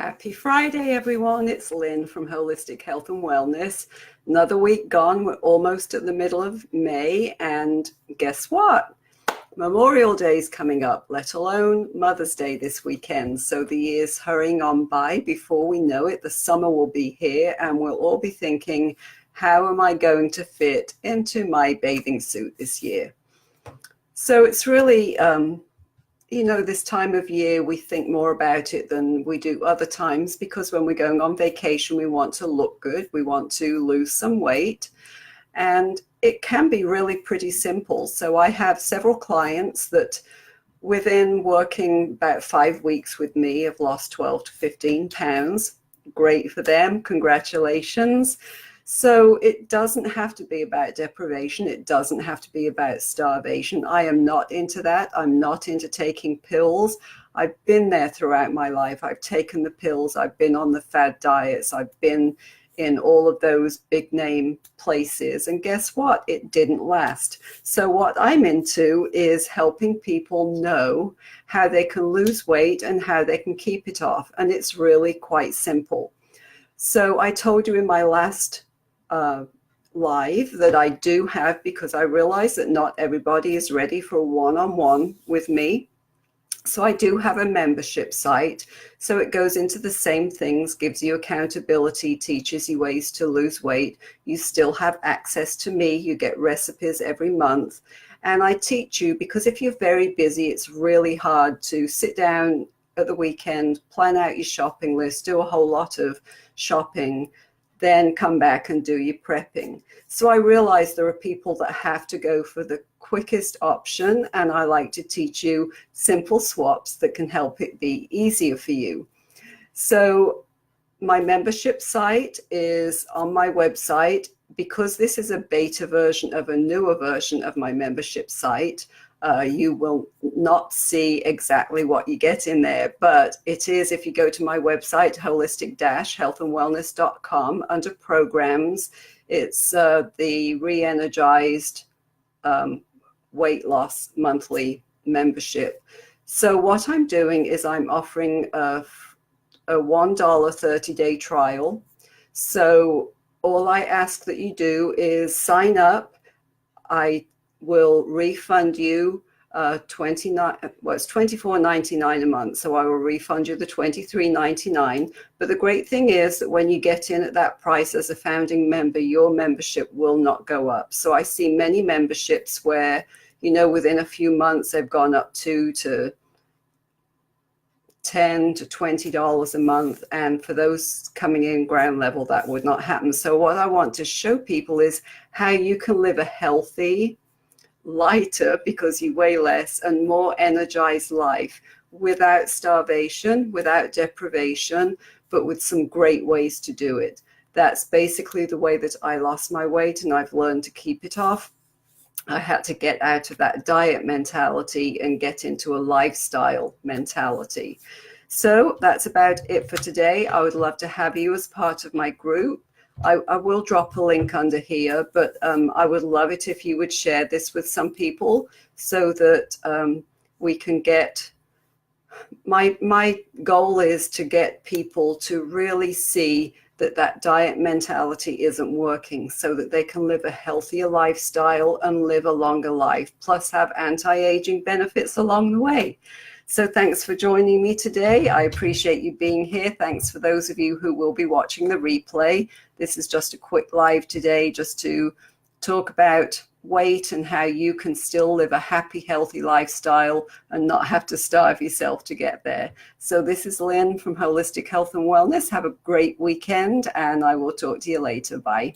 Happy Friday, everyone. It's Lynn from Holistic Health and Wellness. Another week gone. We're almost at the middle of May. And guess what? Memorial Day is coming up, let alone Mother's Day this weekend. So the year's hurrying on by. Before we know it, the summer will be here and we'll all be thinking, how am I going to fit into my bathing suit this year? So it's really, this time of year, we think more about it than we do other times, because when we're going on vacation, we want to look good. We want to lose some weight, and it can be really pretty simple. So I have several clients that within working about 5 weeks with me have lost 12 to 15 pounds. Great for them. Congratulations. So it doesn't have to be about deprivation. It doesn't have to be about starvation. I am not into that. I'm not into taking pills. I've been there throughout my life. I've taken the pills. I've been on the fad diets. I've been in all of those big name places. And guess what? It didn't last. So what I'm into is helping people know how they can lose weight and how they can keep it off. And it's really quite simple. So I told you in my last live that I do have, because I realize that not everybody is ready for a one-on-one with me. So I do have a membership site. So it goes into the same things, gives you accountability, teaches you ways to lose weight. You still have access to me. You get recipes every month. And I teach you, because if you're very busy, it's really hard to sit down at the weekend, plan out your shopping list, do a whole lot of shopping, then come back and do your prepping. So I realize there are people that have to go for the quickest option, and I like to teach you simple swaps that can help it be easier for you. So my membership site is on my website. Because this is a beta version of a newer version of my membership site, you will not see exactly what you get in there, but it is, if you go to my website, holistic-healthandwellness.com, under programs, it's the Re-Energized weight loss monthly membership. So what I'm doing is I'm offering a $1 30-day trial. So all I ask that you do is sign up. I will refund you it's $24.99 a month, so I will refund you the $23.99. But the great thing is that when you get in at that price as a founding member, your membership will not go up. So I see many memberships where, within a few months they've gone up to $10 to $20 a month, and for those coming in ground level, that would not happen. So what I want to show people is how you can live a healthy, lighter, because you weigh less, and more energized life without starvation, without deprivation, but with some great ways to do it. That's basically the way that I lost my weight, and I've learned to keep it off. I had to get out of that diet mentality and get into a lifestyle mentality. So that's about it for today. I would love to have you as part of my group. I will drop a link under here, but I would love it if you would share this with some people so that we can get, my goal is to get people to really see that diet mentality isn't working, so that they can live a healthier lifestyle and live a longer life, plus have anti-aging benefits along the way. So thanks for joining me today. I appreciate you being here. Thanks for those of you who will be watching the replay. This is just a quick live today, just to talk about weight and how you can still live a happy, healthy lifestyle and not have to starve yourself to get there. So this is Lynn from Holistic Health and Wellness. Have a great weekend, and I will talk to you later. Bye.